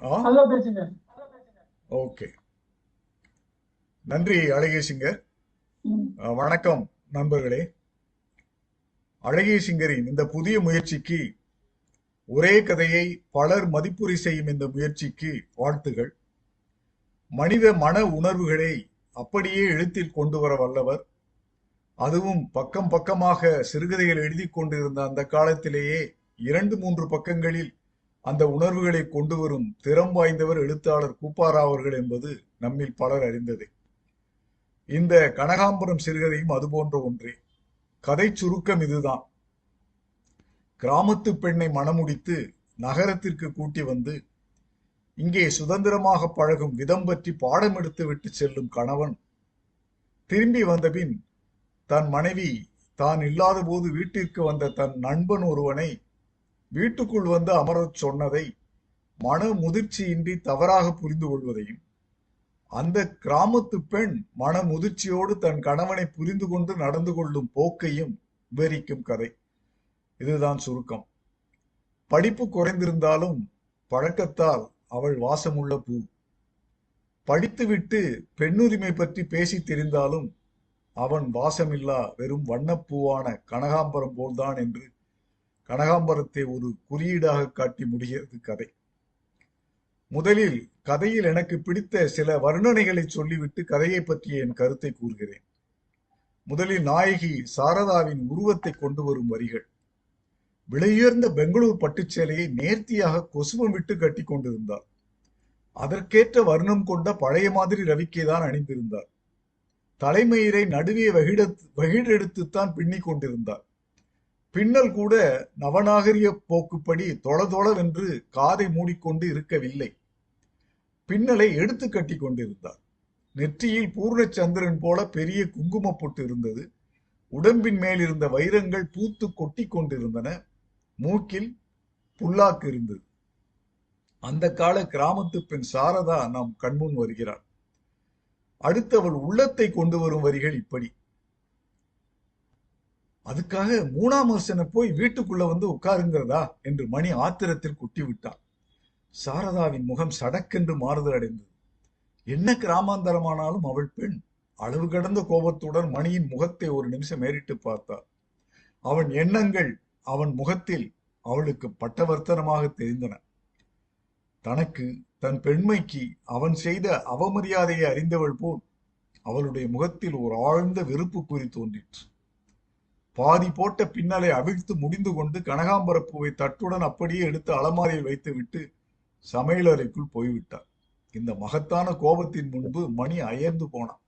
ஆ, நல்லா பேசுங்க. ஓகே. நன்றி அழகிய சிங்கர். ம். வணக்கம் நண்பர்களே. அழகிய சிங்கரின் இந்த புதிய முயற்சிக்கு, ஒரே கதையை பலர் மதிப்புரை செய்யும் இந்த முயற்சிக்கு வாழ்த்துகள். மனித மன உணர்வுகளை அப்படியே எழுத்தில் கொண்டு வர வல்லவர். அதுவும் பக்கம் பக்கமாக சிறுகதைகள் எழுதி கொண்டிருந்த அந்த காலத்திலேயே 2, 3 பக்கங்களில் அந்த உணர்வுகளை கொண்டு வரும் திறம் வாய்ந்தவர் எழுத்தாளர் கூப்பாரா அவர்கள் என்பது நம்மில் பலர் அறிந்ததே. இந்த கனகாம்பரம் சிறுகதையும் அதுபோன்ற ஒன்றே. கதை சுருக்கம் இதுதான். கிராமத்து பெண்ணை மணமுடித்து நகரத்திற்கு கூட்டி வந்து இங்கே சுதந்திரமாக பழகும் விதம் பற்றி பாடம் எடுத்து விட்டு செல்லும் கணவன் திரும்பி வந்தபின் தன் மனைவி தான் இல்லாத போது வீட்டிற்கு வந்த தன் நண்பன் ஒருவனை வீட்டுக்குள் வந்து அமரச் சொன்னதை மன முதிர்ச்சியின்றி தவறாக புரிந்து கொள்வதையும், அந்த கிராமத்து பெண் மன முதிர்ச்சியோடு தன் கணவனை புரிந்து கொண்டு நடந்து கொள்ளும் போக்கையும் விவரிக்கும் கதை. இதுதான் சுருக்கம். படிப்பு குறைந்திருந்தாலும் பழக்கத்தால் அவள் வாசமுள்ள பூ. படித்துவிட்டு பெண்ணுரிமை பற்றி பேசி தெரிந்தாலும் அவன் வாசமில்லா வெறும் வண்ணப்பூவான கனகாம்பரம் போல்தான் என்று கனகாம்பரத்தை ஒரு குறியீடாக காட்டி முடிகிறது கதை. முதலில் கதையில் எனக்கு பிடித்த சில வர்ணனைகளை சொல்லிவிட்டு கதையை பற்றிய என் கருத்தை கூறுகிறேன். முதலில் நாயகி சாரதாவின் உருவத்தை கொண்டு வரும் வரிகள். விலையுயர்ந்த பெங்களூர் பட்டுச்சேலையை நேர்த்தியாக கொசுவம் விட்டு கட்டி கொண்டிருந்தார். அதற்கேற்ற வர்ணம் கொண்ட பழைய மாதிரி ரவிக்கைதான் அணிந்திருந்தார். தலைமயிரை நடுவே வகிடெடுத்துத்தான் பின்னிக் கொண்டிருந்தார். பின்னல் கூட நவநாகரிக போக்குப்படி தொள தொளவென்று காதை மூடிக்கொண்டு இருக்கவில்லை. பின்னலை எடுத்து கட்டி கொண்டிருந்தார். நெற்றியில் பூர்ணச்சந்திரன் போல பெரிய குங்கும பொட்டு இருந்தது. உடம்பின் மேல் இருந்த வைரங்கள் பூத்து கொட்டி கொண்டிருந்தன. மூக்கில் புல்லாக்கு இருந்தது. அந்த கால கிராமத்து பெண் சாரதா நாம் கண்முன் வருகிறார். அடுத்து அவள் உள்ளத்தை கொண்டு வரும் வரிகள் இப்படி. அதுக்காக 3ஆம் வருஷனை போய் வீட்டுக்குள்ள வந்து உட்காருங்கிறதா என்று மணி ஆத்திரத்தில் குட்டி விட்டான். சாரதாவின் முகம் சடக்கென்று மாறுதல் அடைந்தது. என்ன கிராமாந்தரமானாலும் அவள் பெண். அளவு கடந்த கோபத்துடன் மணியின் முகத்தை ஒரு நிமிஷம் ஏறிட்டு பார்த்தார். அவன் எண்ணங்கள் அவன் முகத்தில் அவளுக்கு பட்டவர்த்தனமாக தெரிந்தன. தனக்கு, தன் பெண்மைக்கு அவன் செய்த அவமரியாதையை அறிந்தவள் போல் அவளுடைய முகத்தில் ஒரு ஆழ்ந்த வெறுப்பு குறி தோன்றிற்று. பாதி போட்ட பின்னலை அவிழ்த்து முடிந்து கொண்டு கனகாம்பரப் பூவை தட்டுடன் அப்படியே எடுத்து அலமாரியில் வைத்துவிட்டு சமையலறைக்குள் போய்விட்டார். இந்த மகத்தான கோபத்தின் முன்பு மணி அயர்ந்து போனான்.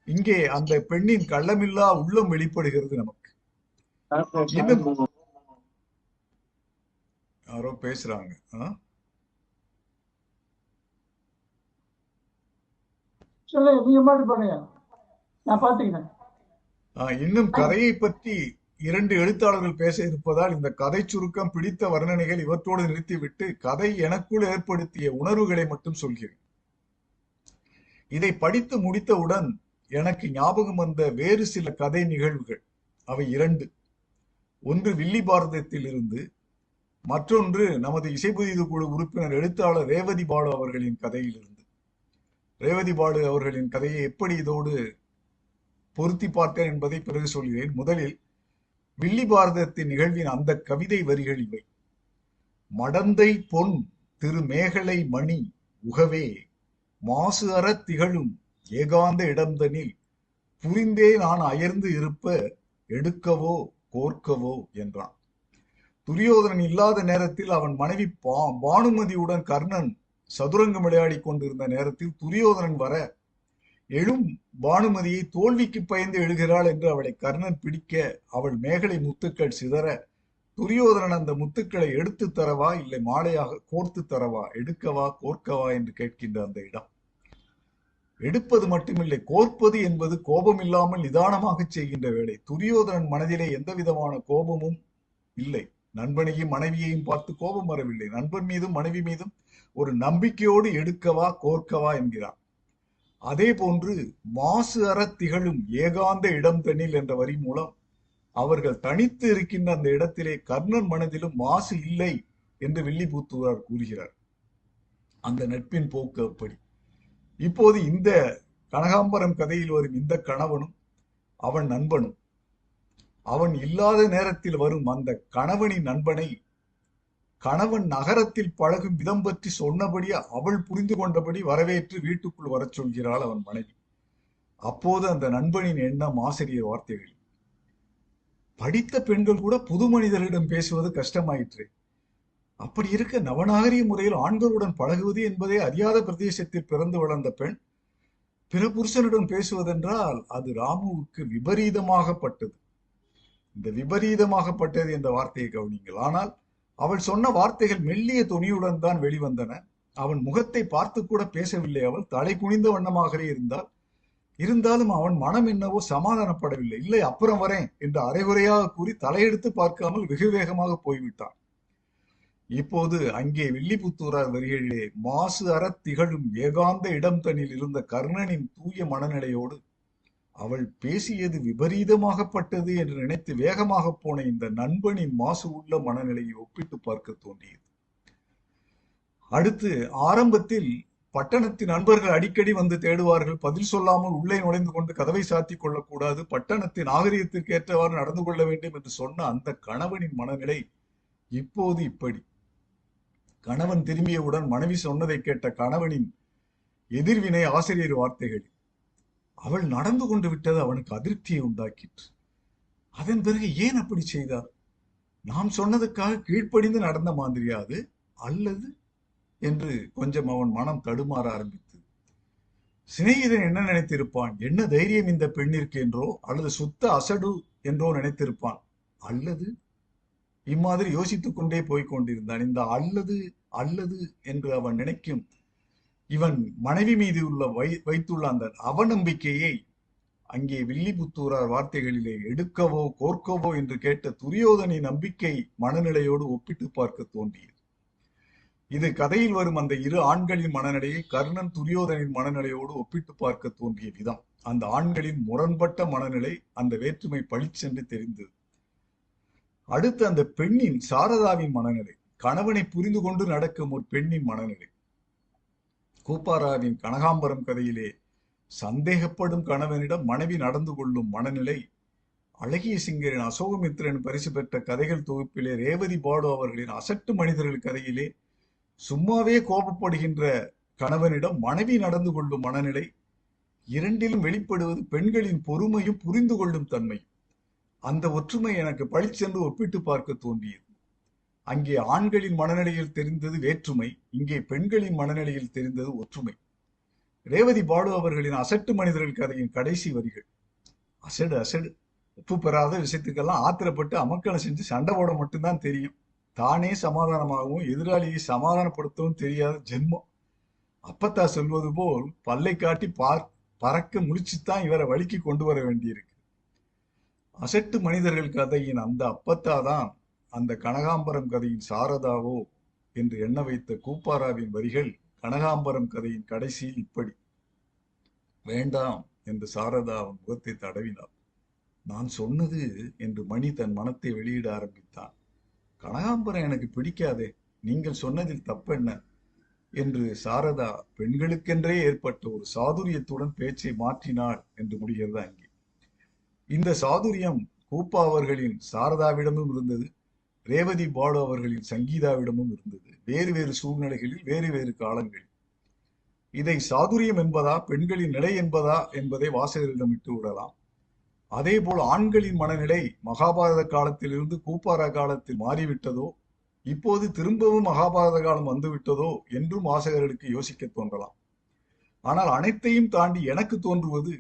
இங்கே அந்த பெண்ணின் கள்ளமில்லா உள்ளம் வெளிப்படுகிறது நமக்கு. இன்னும் யாரோ பேசுறாங்க. சொல்லுங்க, நீங்க மாதிரி பண்ணுங்க, நான் பாத்துக்கிறேன். இன்னும் கதையை பற்றி 2 எழுத்தாளர்கள் பேச இருப்பதால் இந்த கதை சுருக்கம், பிடித்த வர்ணனைகள் இவற்றோடு நிறுத்திவிட்டு கதை எனக்குள் ஏற்படுத்திய உணர்வுகளை மட்டும் சொல்கிறேன். இதை படித்து முடித்தவுடன் எனக்கு ஞாபகம் வந்த வேறு சில கதை நிகழ்வுகள். அவை 2. ஒன்று வில்லி பாரதத்தில் இருந்து, மற்றொன்று நமது இசைப்புதிது குழு உறுப்பினர் எழுத்தாளர் ரேவதி பாலு அவர்களின் கதையிலிருந்து. ரேவதி பாலு அவர்களின் கதையை எப்படி இதோடு பொருத்தி பார்த்தேன் என்பதை பிறகு சொல்கிறேன். முதலில் வில்லி பாரதத்தின் நிகழ்வின் அந்த கவிதை வரிகள் இவை. மடந்தை பொன் திரு மேகலை மணி உகவே மாசு அறத் திகழும் ஏகாந்த இடம்தனில் புரிந்தே நான் அயர்ந்து இருப்ப எடுக்கவோ கோர்க்கவோ என்றான். துரியோதனன் இல்லாத நேரத்தில் அவன் மனைவி பானுமதியுடன் கர்ணன் சதுரங்கம் விளையாடி கொண்டிருந்த நேரத்தில் துரியோதனன் வர, எழும் பானுமதியை தோல்விக்கு பயந்து எழுகிறாள் என்று அவளை கர்ணன் பிடிக்க, அவள் மேகலை முத்துக்கள் சிதற, துரியோதனன் அந்த முத்துக்களை எடுத்து தரவா இல்லை மாலையாக கோர்த்து தரவா, எடுக்கவா கோர்க்கவா என்று கேட்கின்ற அந்த இடம். எடுப்பது மட்டுமில்லை, கோர்ப்பது என்பது கோபம் இல்லாமல் நிதானமாக செய்கின்ற வேலை. துரியோதனன் மனதிலே எந்த விதமான கோபமும் இல்லை. நண்பனையும் மனைவியையும் பார்த்து கோபம் வரவில்லை. நண்பன் மீதும் மனைவி மீதும் ஒரு நம்பிக்கையோடு எடுக்கவா கோர்க்கவா என்கிறார். அதே போன்று மாசு அறத் திகழும் ஏகாந்த இடம் தனில் என்ற வரி மூலம் அவர்கள் தனித்து இருக்கின்ற அந்த இடத்திலே கர்ணன் மனதிலும் மாசு இல்லை என்று வில்லிபுத்தூரார் கூறுகிறார். அந்த நட்பின் போக்கு அப்படி. இப்போது இந்த கனகாம்பரம் கதையில் வரும் இந்த கணவனும் அவன் நண்பனும் அவன் இல்லாத நேரத்தில் வரும் அந்த கணவனின் நண்பனை கணவன் நகரத்தில் பழகும் விதம் பற்றி சொன்னபடி அவள் புரிந்து கொண்டபடி வரவேற்று வீட்டுக்குள் வரச் சொல்கிறாள் அவன் மனைவி. அப்போது அந்த நண்பனின் எண்ணம் ஆசிரியர் வார்த்தைகள். படித்த பெண்கள் கூட புது மனிதர்களிடம் பேசுவது கஷ்டமாயிற்று. அப்படி இருக்க நவநாகரிக முறையில் ஆண்களுடன் பழகுவது என்பதே அறியாத பிரதேசத்தில் பிறந்து வளர்ந்த பெண் பிற புருஷனுடன் பேசுவதென்றால் அது ராமுவுக்கு விபரீதமாகப்பட்டது. இந்த விபரீதமாகப்பட்டது என்ற வார்த்தையை கவனிங்கள். ஆனால் அவள் சொன்ன வார்த்தைகள் மெல்லிய துணியுடன் தான் வெளிவந்தன. அவன் முகத்தை பார்த்து கூட பேசவில்லை. அவள் தலை குனிந்த வண்ணமாகவே இருந்தாலும் அவன் மனம் என்னவோ சமாதானப்படவில்லை. இல்லை, அப்புறம் வரேன் என்று அரைகுறையாக கூறி தலையெடுத்து பார்க்காமல் வெகு வேகமாக போய்விட்டான். இப்போது அங்கே வில்லிபுத்தூரார் வரிகளிலே மாசு அறத் திகழும் ஏகாந்த இடம் தனில் இருந்த கர்ணனின் தூய மனநிலையோடு அவள் பேசியது விபரீதமாகப்பட்டது என்று நினைத்து வேகமாக போன இந்த நண்பனின் மாசு உள்ள மனநிலையை ஒப்பிட்டு பார்க்க தோன்றியது. அடுத்து ஆரம்பத்தில் பட்டணத்தின் நண்பர்கள் அடிக்கடி வந்து தேடுவார்கள். பதில் சொல்லாமல் உள்ளே நுழைந்து கொண்டு கதவை சாத்திக் கொள்ளக்கூடாது, பட்டணத்தின் நாகரிகத்திற்கு ஏற்றவாறு நடந்து கொள்ள வேண்டும் என்று சொன்ன அந்த கணவனின் மனநிலை இப்போது இப்படி. கணவன் திரும்பியவுடன் மனைவி சொன்னதை கேட்ட கணவனின் எதிர்வினை ஆசிரியர் வார்த்தைகள். அவள் நடந்து கொண்டு விட்டது அவனுக்கு அதிருப்தியை உண்டாக்கிற்று. அதன் பிறகு ஏன் அப்படி செய்தார்? நாம் சொன்னதுக்காக கீழ்ப்படிந்து நடந்த மாதிரியாது அல்லது என்று கொஞ்சம் அவன் மனம் தடுமாற ஆரம்பித்தது. சிநேகிதன் என்ன நினைத்திருப்பான்? என்ன தைரியம் இந்த பெண்ணிற்கு என்றோ அல்லது சுத்த அசடு என்றோ நினைத்திருப்பான். அல்லது இம்மாதிரி யோசித்துக் கொண்டே போய்க் கொண்டிருந்தான். இந்த அல்லது அல்லது என்று அவன் நினைக்கும் இவன் மனைவி மீது வைத்துள்ள அந்த அவநம்பிக்கையை அங்கே வில்லிபுத்தூரார் வார்த்தைகளிலே எடுக்கவோ கோர்க்கவோ என்று கேட்ட துரியோதனின் நம்பிக்கை மனநிலையோடு ஒப்பிட்டு பார்க்க தோன்றியது. இது கதையில் வரும் அந்த இரு ஆண்களின் மனநிலையை கர்ணன் துரியோதனின் மனநிலையோடு ஒப்பிட்டு பார்க்க தோன்றிய விதம், அந்த ஆண்களின் முரண்பட்ட மனநிலை, அந்த வேற்றுமை பளிச்சென்று தெரிந்தது. அடுத்து அந்த பெண்ணின் சாரதாவின் மனநிலை, கணவனை புரிந்து கொண்டு நடக்கும் ஒரு பெண்ணின் மனநிலை. கூப்பாராவின் கனகாம்பரம் கதையிலே சந்தேகப்படும் கணவனிடம் மனைவி நடந்து கொள்ளும் மனநிலை, அழகிய சிங்கரின் அசோகமித்திரன் பரிசு பெற்ற கதைகள் தொகுப்பிலே ரேவதி பாடு அவர்களின் அசட்டு மனிதர்கள் கதையிலே சும்மாவே கோபப்படுகின்ற கணவனிடம் மனைவி நடந்து கொள்ளும் மனநிலை, இரண்டிலும் வெளிப்படுவது பெண்களின் பொறுமையும் புரிந்து கொள்ளும் தன்மையும். அந்த ஒற்றுமை எனக்கு பளிச்சென்று ஒப்பிட்டு பார்க்க தோன்றியது. அங்கே ஆண்களின் மனநிலையில் தெரிந்தது வேற்றுமை, இங்கே பெண்களின் மனநிலையில் தெரிந்தது ஒற்றுமை. ரேவதி பாடு அவர்களின் அசட்டு மனிதர்கள் கதையின் கடைசி வரிகள். அசடு அசடு, உப்பு பெறாத விஷயத்துக்கெல்லாம் ஆத்திரப்பட்டு அமக்களை செஞ்சு சண்டை போட மட்டும்தான் தெரியும், தானே சமாதானமாகவும் எதிராளியை சமாதானப்படுத்தவும் தெரியாத ஜென்மம். அப்பத்தா சொல்வது போல் பல்லை காட்டி பறக்க முழிச்சுத்தான் இவரை வழிக்கு கொண்டு வர வேண்டியிருக்கு. அசட்டு மனிதர்கள் கதையின் அந்த அப்பத்தா தான் அந்த கனகாம்பரம் கதையின் சாரதாவோ என்று எண்ண வைத்த கூப்பாராவின் வரிகள் கனகாம்பரம் கதையின் கடைசியில் இப்படி. வேண்டாம் என்று சாரதா அவன் முகத்தை தடவினாள். நான் சொன்னது என்று மணி தன் மனத்தை வெளியிட ஆரம்பித்தான். கனகாம்பரம் எனக்கு பிடிக்காதே, நீங்கள் சொன்னதில் தப்பென்ன என்று சாரதா பெண்களுக்கென்றே ஏற்பட்ட ஒரு சாதுரியத்துடன் பேச்சை மாற்றினாள் என்று முடிகிறது அங்கே. இந்த சாதுரியம் கூப்பா அவர்களின் சாரதாவிடமும் இருந்தது, ரேவதி பாடு அவர்களின் சங்கீதாவிடமும் இருந்தது. வேறு வேறு சூழ்நிலைகளில் வேறு வேறு காலங்களில். இதை சாதுரியம் என்பதா பெண்களின் நிலை என்பதா என்பதை வாசகரிடம் விட்டு விடலாம். அதே போல் ஆண்களின் மனநிலை மகாபாரத காலத்திலிருந்து கூப்பாரா காலத்தில் மாறிவிட்டதோ, இப்போது திரும்பவும் மகாபாரத காலம் வந்துவிட்டதோ என்றும் வாசகர்களுக்கு யோசிக்க தோன்றலாம். ஆனால் அனைத்தையும் தாண்டி எனக்கு தோன்றுவது,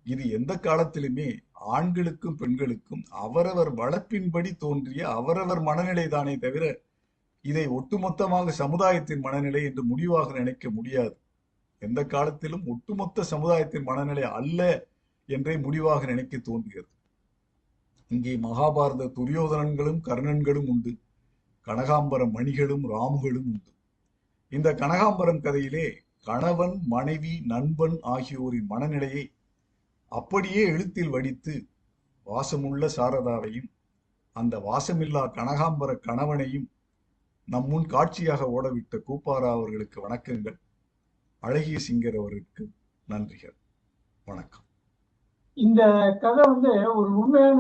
இது எந்த காலத்திலுமே ஆண்களுக்கும் பெண்களுக்கும் அவரவர் வளர்ப்பின்படி தோன்றிய அவரவர் மனநிலை தானே தவிர இதை ஒட்டுமொத்தமாக சமுதாயத்தின் மனநிலை என்று முடிவாக நினைக்க முடியாது. எந்த காலத்திலும் ஒட்டுமொத்த சமுதாயத்தின் மனநிலை அல்ல என்றே முடிவாக நினைக்க தோன்றுகிறது. இங்கே மகாபாரத துரியோதனன்களும் கர்ணன்களும் உண்டு, கனகாம்பரம் மணிகளும் ராமுகளும் உண்டு. இந்த கனகாம்பரம் கதையிலே கணவன் மனைவி நண்பன் ஆகியோரின் மனநிலையை அப்படியே எழுத்தில் வடித்து வாசமுள்ள சாரதாவையும் அந்த வாசமில்லா கனகாம்பர கணவனையும் நம் முன் காட்சியாக ஓடவிட்ட கூப்பாரா அவர்களுக்கு வணக்கங்கள். அழகிய சிங்கர் அவருக்கு நன்றிகள். வணக்கம். இந்த கதை வந்து ஒரு உண்மையான